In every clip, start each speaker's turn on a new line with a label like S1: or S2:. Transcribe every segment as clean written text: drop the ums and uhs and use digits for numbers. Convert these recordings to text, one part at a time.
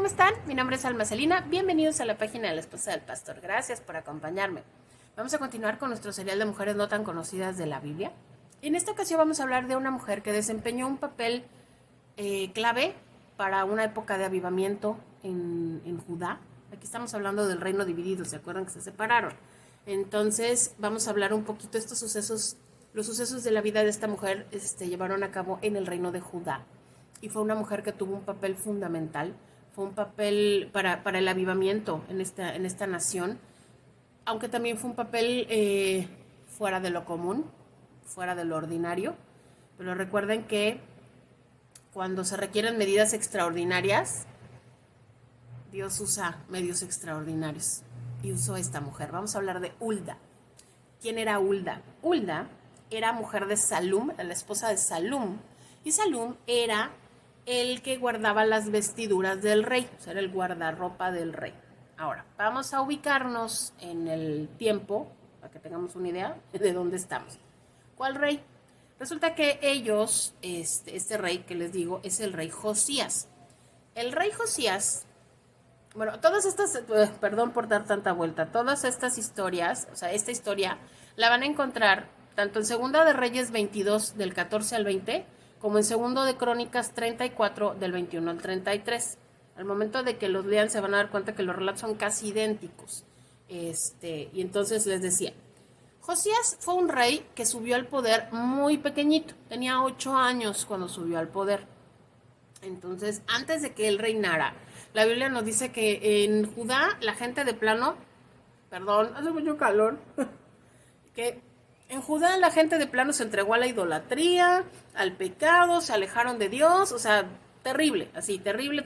S1: ¿cómo están? Mi nombre es Alma Celina. Bienvenidos a la página de la esposa del pastor. Gracias por acompañarme. Vamos a continuar con nuestro serial de mujeres no tan conocidas de la Biblia. Y en esta ocasión vamos a hablar de una mujer que desempeñó un papel clave para una época de avivamiento en Judá. Aquí estamos hablando del reino dividido, ¿se acuerdan que se separaron? Entonces vamos a hablar un poquito de estos sucesos. Los sucesos de la vida de esta mujer llevaron a cabo en el reino de Judá. Y fue una mujer que tuvo un papel fundamental, fue un papel para el avivamiento en esta nación, aunque también fue un papel fuera de lo común, fuera de lo ordinario. Pero recuerden que cuando se requieren medidas extraordinarias, Dios usa medios extraordinarios. Y usó esta mujer. Vamos a hablar de Hulda. ¿Quién era Hulda? Hulda era mujer de Salum, la esposa de Salum. Y Salum era el que guardaba las vestiduras del rey, o sea, era el guardarropa del rey. Ahora, vamos a ubicarnos en el tiempo, para que tengamos una idea de dónde estamos. ¿Cuál rey? Resulta que ellos, este rey que les digo, es el rey Josías. El rey Josías, bueno, todas estas, perdón por dar tanta vuelta, todas estas historias, o sea, esta historia la van a encontrar tanto en Segunda de Reyes 22, del 14 al 20, como en Segundo de Crónicas 34, del 21 al 33. Al momento de que los lean se van a dar cuenta que los relatos son casi idénticos. Y entonces les decía, Josías fue un rey que subió al poder muy pequeñito, tenía 8 años cuando subió al poder. Entonces, antes de que él reinara, la Biblia nos dice que en Judá la gente de plano, perdón, hace mucho calor, que en Judá la gente de plano se entregó a la idolatría, al pecado, se alejaron de Dios, o sea, terrible, así, terrible,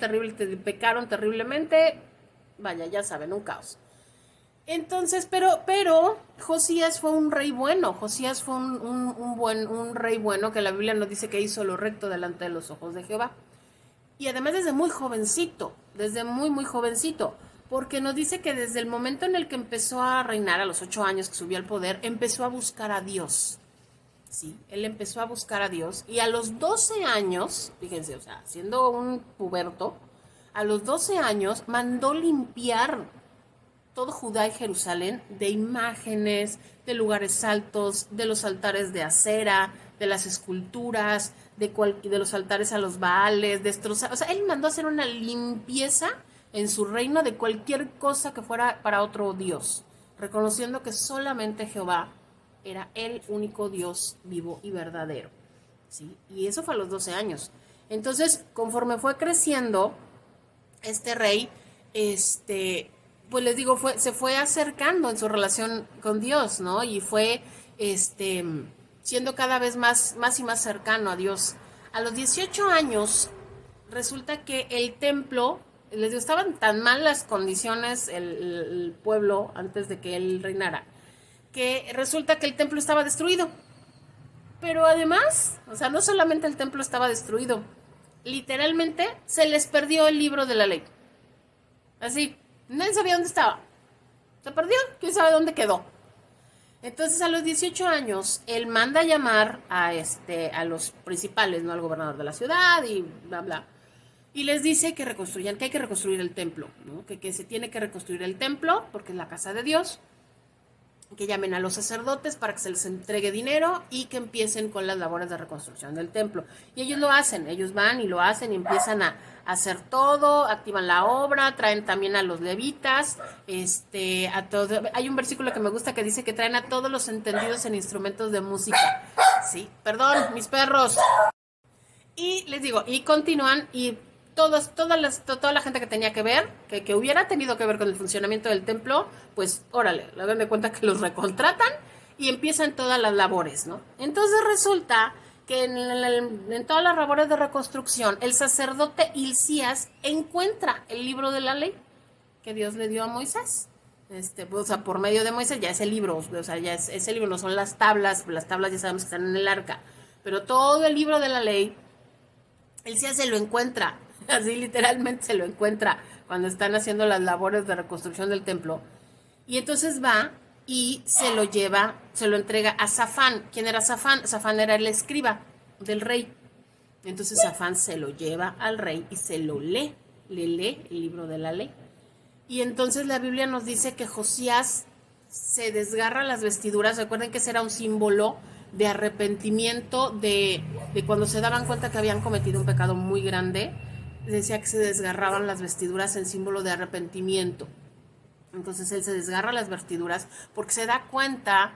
S1: pecaron terriblemente, vaya, ya saben, un caos. Entonces, pero Josías fue un rey bueno, Josías fue un rey bueno que la Biblia nos dice que hizo lo recto delante de los ojos de Jehová. Y además desde muy jovencito, desde muy jovencito, porque nos dice que desde el momento en el que empezó a reinar, a los 8 años que subió al poder, empezó a buscar a Dios. Sí, él empezó a buscar a Dios y a los 12 años, fíjense, o sea, siendo un puberto, a los 12 años mandó limpiar todo Judá y Jerusalén de imágenes, de lugares altos, de los altares de acera, de las esculturas, de los altares a los Baales, destrozar. O sea, él mandó a hacer una limpieza en su reino de cualquier cosa que fuera para otro Dios, reconociendo que solamente Jehová era el único Dios vivo y verdadero. ¿Sí? Y eso fue a los 12 años. Entonces, conforme fue creciendo, este rey, pues les digo, se fue acercando en su relación con Dios, ¿no? Y fue siendo cada vez más y más cercano a Dios. A los 18 años, resulta que el templo, les digo, estaban tan mal las condiciones, el pueblo, antes de que él reinara, que resulta que el templo estaba destruido. Pero además, o sea, no solamente el templo estaba destruido, literalmente se les perdió el libro de la ley. Así, nadie sabía dónde estaba. Se perdió, quién sabe dónde quedó. Entonces a los 18 años, él manda a llamar a los principales, ¿no? Al gobernador de la ciudad y bla, bla. Y les dice que reconstruyan, que hay que reconstruir el templo, ¿no? Que se tiene que reconstruir el templo, porque es la casa de Dios. Que llamen a los sacerdotes para que se les entregue dinero y que empiecen con las labores de reconstrucción del templo. Y ellos lo hacen, ellos van y lo hacen y empiezan a hacer todo, activan la obra, traen también a los levitas, a todo. Hay un versículo que me gusta que dice que traen a todos los entendidos en instrumentos de música. Sí, perdón, mis perros. Y les digo, y continúan y toda la gente que tenía que ver, que hubiera tenido que ver con el funcionamiento del templo, pues órale, le dan de cuenta que los recontratan y empiezan todas las labores, ¿no? Entonces resulta que en todas las labores de reconstrucción, el sacerdote Hilcías encuentra el libro de la ley que Dios le dio a Moisés. O sea, por medio de Moisés, ya ese libro, o sea, ya ese libro no son las tablas ya sabemos que están en el arca, pero todo el libro de la ley, Hilcías se lo encuentra. Así literalmente se lo encuentra cuando están haciendo las labores de reconstrucción del templo. Y entonces va y se lo lleva, se lo entrega a Safán. ¿Quién era Safán? Safán era el escriba del rey. Entonces Safán se lo lleva al rey y se lo lee. le lee el libro de la ley. Y entonces la Biblia nos dice que Josías se desgarra las vestiduras. Recuerden que ese era un símbolo de arrepentimiento, de cuando se daban cuenta que habían cometido un pecado muy grande. Decía que se desgarraban las vestiduras en símbolo de arrepentimiento. Entonces él se desgarra las vestiduras porque se da cuenta.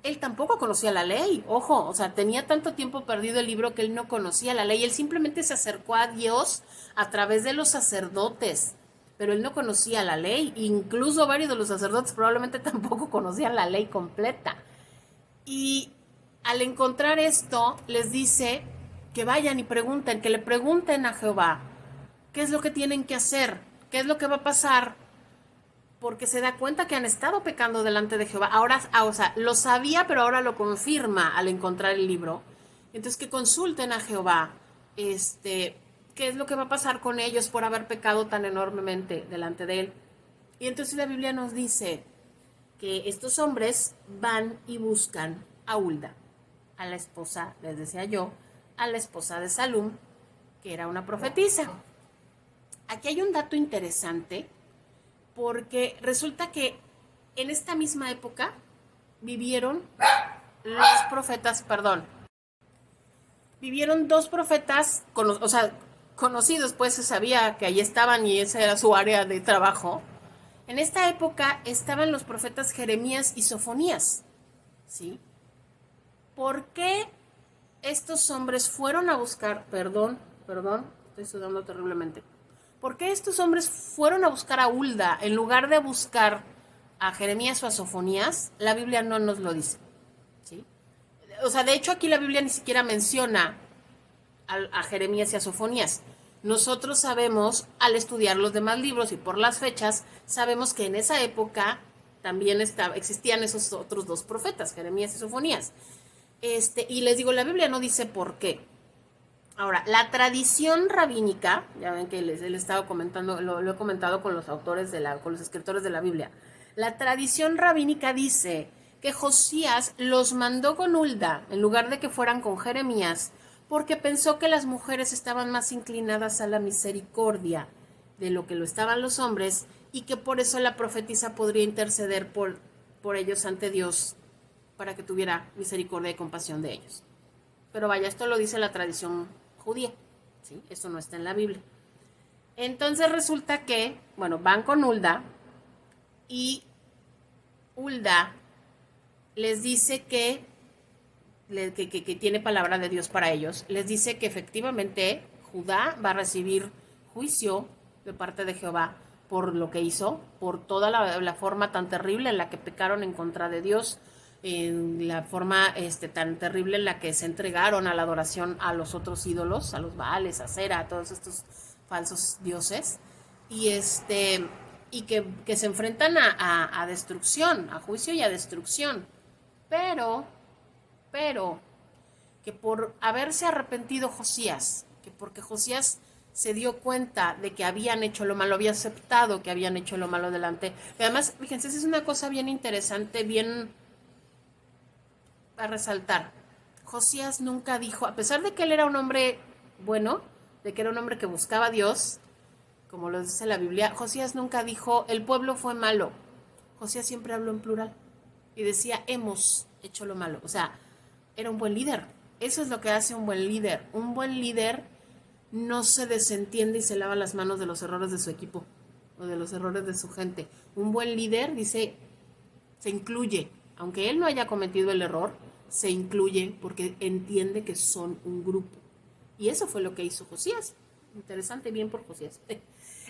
S1: Él tampoco conocía la ley, ojo, o sea, tenía tanto tiempo perdido el libro que él no conocía la ley. Él simplemente se acercó a Dios a través de los sacerdotes, pero él no conocía la ley. Incluso varios de los sacerdotes probablemente tampoco conocían la ley completa. Y al encontrar esto, les dice que vayan y pregunten, que le pregunten a Jehová qué es lo que tienen que hacer, qué es lo que va a pasar, porque se da cuenta que han estado pecando delante de Jehová. Ahora, o sea, lo sabía, pero ahora lo confirma al encontrar el libro. Entonces, que consulten a Jehová, qué es lo que va a pasar con ellos por haber pecado tan enormemente delante de él. Y entonces la Biblia nos dice que estos hombres van y buscan a Hulda, a la esposa, les decía yo, a la esposa de Salum, que era una profetisa. Aquí hay un dato interesante, porque resulta que en esta misma época vivieron vivieron dos profetas, conocidos, pues se sabía que ahí estaban y esa era su área de trabajo. En esta época estaban los profetas Jeremías y Sofonías, ¿sí? ¿Por qué estos hombres fueron a buscar, perdón, estoy sudando terriblemente? ¿Por qué estos hombres fueron a buscar a Hulda en lugar de buscar a Jeremías o a Sofonías? La Biblia no nos lo dice, ¿sí? O sea, de hecho aquí la Biblia ni siquiera menciona a Jeremías y a Sofonías. Nosotros sabemos, al estudiar los demás libros y por las fechas, sabemos que en esa época también existían esos otros dos profetas, Jeremías y Sofonías. Y les digo, la Biblia no dice por qué. Ahora, la tradición rabínica, ya ven que les he estado comentando, lo he comentado con los autores con los escritores de la Biblia. La tradición rabínica dice que Josías los mandó con Hulda en lugar de que fueran con Jeremías, porque pensó que las mujeres estaban más inclinadas a la misericordia de lo que lo estaban los hombres, y que por eso la profetisa podría interceder por ellos ante Dios para que tuviera misericordia y compasión de ellos. Pero vaya, esto lo dice la tradición judía, ¿sí? Esto no está en la Biblia. Entonces resulta que, bueno, van con Hulda y Hulda les dice que tiene palabra de Dios para ellos. Les dice que efectivamente Judá va a recibir juicio de parte de Jehová por lo que hizo, por toda la forma tan terrible en la que pecaron en contra de Dios, en la forma tan terrible en la que se entregaron a la adoración a los otros ídolos, a los Baales, a Cera, a todos estos falsos dioses, y que se enfrentan a destrucción, a juicio y a destrucción, pero que por haberse arrepentido Josías, que porque Josías se dio cuenta de que habían hecho lo malo, había aceptado que habían hecho lo malo delante. Y además, fíjense, es una cosa bien interesante, bien a resaltar. Josías nunca dijo, a pesar de que él era un hombre bueno, de que era un hombre que buscaba a Dios, como lo dice la Biblia, Josías nunca dijo, el pueblo fue malo. Josías siempre habló en plural y decía, hemos hecho lo malo. O sea, era un buen líder. Eso es lo que hace un buen líder. Un buen líder no se desentiende y se lava las manos de los errores de su equipo o de los errores de su gente. Un buen líder dice, se incluye, aunque él no haya cometido el error, se incluye porque entiende que son un grupo. Y eso fue lo que hizo Josías. Interesante, bien por Josías.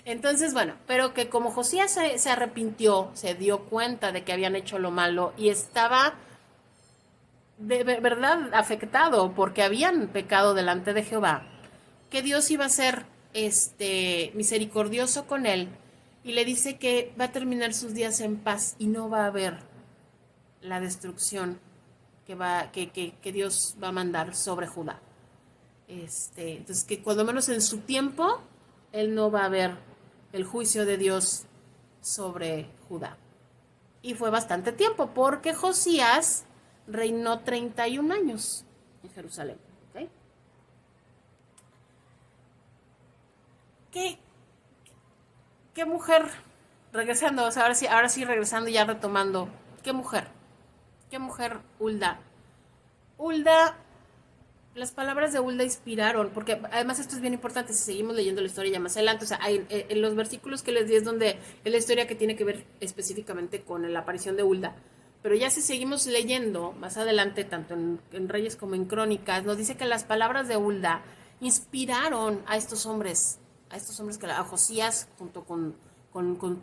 S1: Entonces, bueno, pero que como Josías se arrepintió, se dio cuenta de que habían hecho lo malo y estaba de verdad afectado porque habían pecado delante de Jehová, que Dios iba a ser misericordioso con él, y le dice que va a terminar sus días en paz y no va a haber la destrucción que Dios va a mandar sobre Judá. Entonces que cuando menos en su tiempo él no va a ver el juicio de Dios sobre Judá. Y fue bastante tiempo porque Josías reinó 31 años en Jerusalén. ¿Okay? ¿Qué mujer? Regresando, o sea, ahora sí regresando, ya retomando. ¿Qué mujer? ¿Qué mujer Hulda? Hulda, las palabras de Hulda inspiraron, porque además esto es bien importante si seguimos leyendo la historia ya más adelante, o sea, en los versículos que les di es donde es la historia que tiene que ver específicamente con la aparición de Hulda, pero ya si seguimos leyendo más adelante, tanto en Reyes como en Crónicas, nos dice que las palabras de Hulda inspiraron a estos hombres que a Josías junto con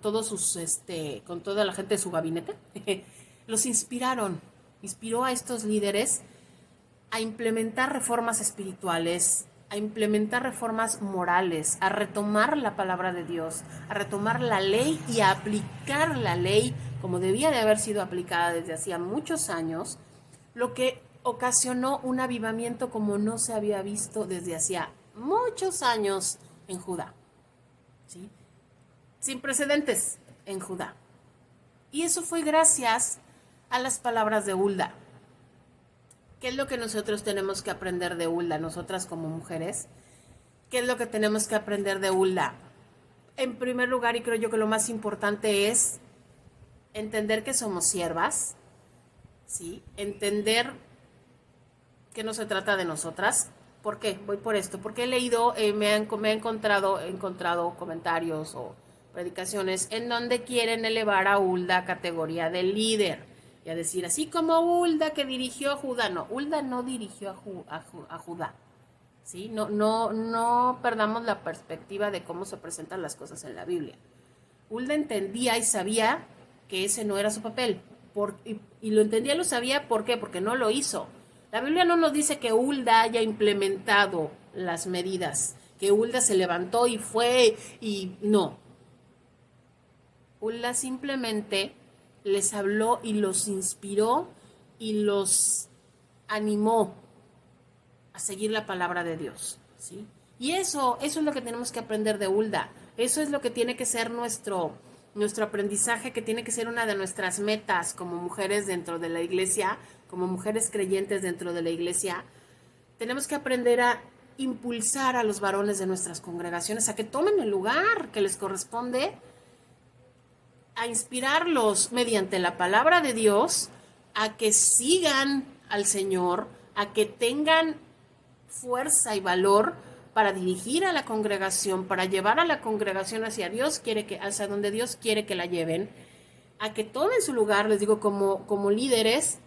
S1: todos sus, con toda la gente de su gabinete, los inspiró a estos líderes a implementar reformas espirituales, a implementar reformas morales, a retomar la palabra de Dios, a retomar la ley y a aplicar la ley como debía de haber sido aplicada desde hacía muchos años, lo que ocasionó un avivamiento como no se había visto desde hacía muchos años en Judá, ¿sí? Sin precedentes en Judá. Y eso fue gracias a las palabras de Hulda. ¿Qué es lo que nosotros tenemos que aprender de Hulda, nosotras como mujeres? ¿Qué es lo que tenemos que aprender de Hulda? En primer lugar, y creo yo que lo más importante es entender que somos siervas, ¿sí? Entender que no se trata de nosotras. ¿Por qué? Voy por esto. Porque he leído, me he encontrado comentarios o predicaciones en donde quieren elevar a Hulda a categoría de líder. Y a decir, así como Hulda que dirigió a Judá. No, Hulda no dirigió a Judá. ¿Sí? No perdamos la perspectiva de cómo se presentan las cosas en la Biblia. Hulda entendía y sabía que ese no era su papel. Y lo entendía y lo sabía, ¿por qué? Porque no lo hizo. La Biblia no nos dice que Hulda haya implementado las medidas, que Hulda se levantó y fue y no. Hulda simplemente les habló y los inspiró y los animó a seguir la palabra de Dios, ¿sí? Y eso es lo que tenemos que aprender de Hulda. Eso es lo que tiene que ser nuestro aprendizaje, que tiene que ser una de nuestras metas como mujeres dentro de la iglesia, como mujeres creyentes dentro de la iglesia. Tenemos que aprender a impulsar a los varones de nuestras congregaciones a que tomen el lugar que les corresponde, a inspirarlos mediante la palabra de Dios, a que sigan al Señor, a que tengan fuerza y valor para dirigir a la congregación, para llevar a la congregación hacia hacia donde Dios quiere que la lleven, a que tomen su lugar, les digo, como líderes,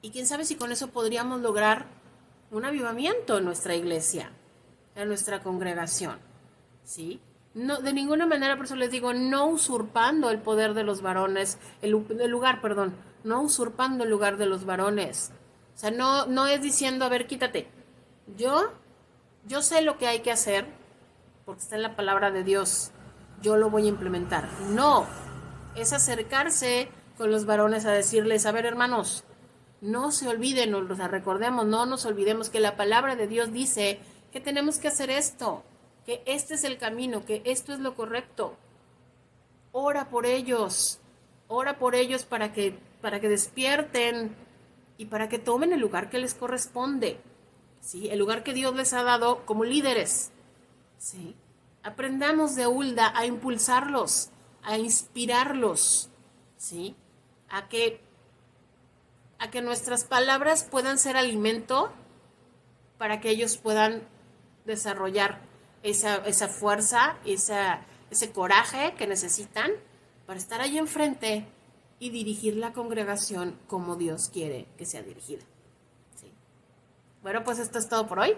S1: y quién sabe si con eso podríamos lograr un avivamiento en nuestra iglesia, en nuestra congregación, ¿sí? No, de ninguna manera, por eso les digo, no usurpando el poder de los varones, el lugar, perdón, no usurpando el lugar de los varones. O sea, no es diciendo, a ver, quítate. Yo sé lo que hay que hacer, porque está en la palabra de Dios. Yo lo voy a implementar. No, es acercarse con los varones a decirles, a ver, hermanos, no se olviden, o sea, recordemos, no nos olvidemos que la palabra de Dios dice que tenemos que hacer esto, que este es el camino, que esto es lo correcto. Ora por ellos para que despierten y para que tomen el lugar que les corresponde, ¿sí? El lugar que Dios les ha dado como líderes, ¿sí? Aprendamos de Hulda a impulsarlos, a inspirarlos, ¿sí? A que nuestras palabras puedan ser alimento para que ellos puedan desarrollar esa fuerza, ese coraje que necesitan para estar ahí enfrente y dirigir la congregación como Dios quiere que sea dirigida. ¿Sí? Bueno, pues esto es todo por hoy.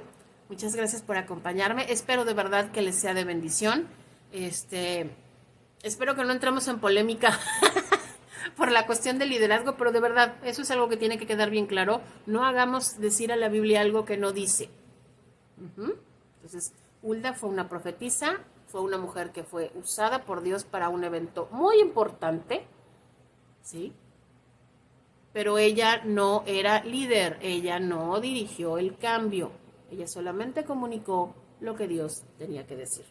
S1: Muchas gracias por acompañarme. Espero de verdad que les sea de bendición. Espero que no entremos en polémica por la cuestión del liderazgo, pero de verdad, eso es algo que tiene que quedar bien claro. No hagamos decir a la Biblia algo que no dice. Entonces, Hulda fue una profetisa, fue una mujer que fue usada por Dios para un evento muy importante, ¿sí? Pero ella no era líder, ella no dirigió el cambio, ella solamente comunicó lo que Dios tenía que decir.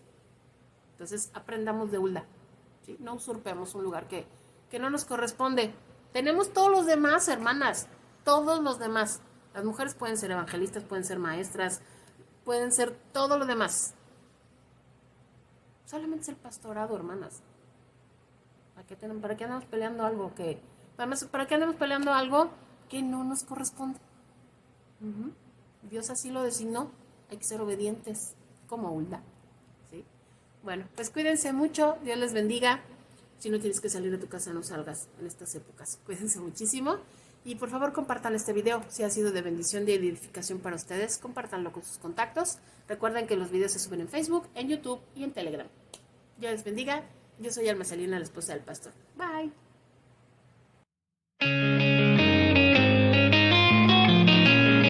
S1: Entonces, aprendamos de Hulda, ¿sí? No usurpemos un lugar que no nos corresponde. Tenemos todos los demás, hermanas, todos los demás. Las mujeres pueden ser evangelistas, pueden ser maestras, pueden ser todo lo demás. Solamente es el pastorado, hermanas. ¿Para qué andamos peleando algo que... Además, ¿para qué andamos peleando algo que no nos corresponde? Dios así lo designó. Hay que ser obedientes, como Hulda. ¿Sí? Bueno, pues cuídense mucho. Dios les bendiga. Si no tienes que salir de tu casa, no salgas en estas épocas. Cuídense muchísimo. Y por favor, compartan este video. Si ha sido de bendición, de edificación para ustedes, compártanlo con sus contactos. Recuerden que los videos se suben en Facebook, en YouTube y en Telegram. Dios les bendiga. Yo soy Alma Salina, la esposa del pastor. Bye.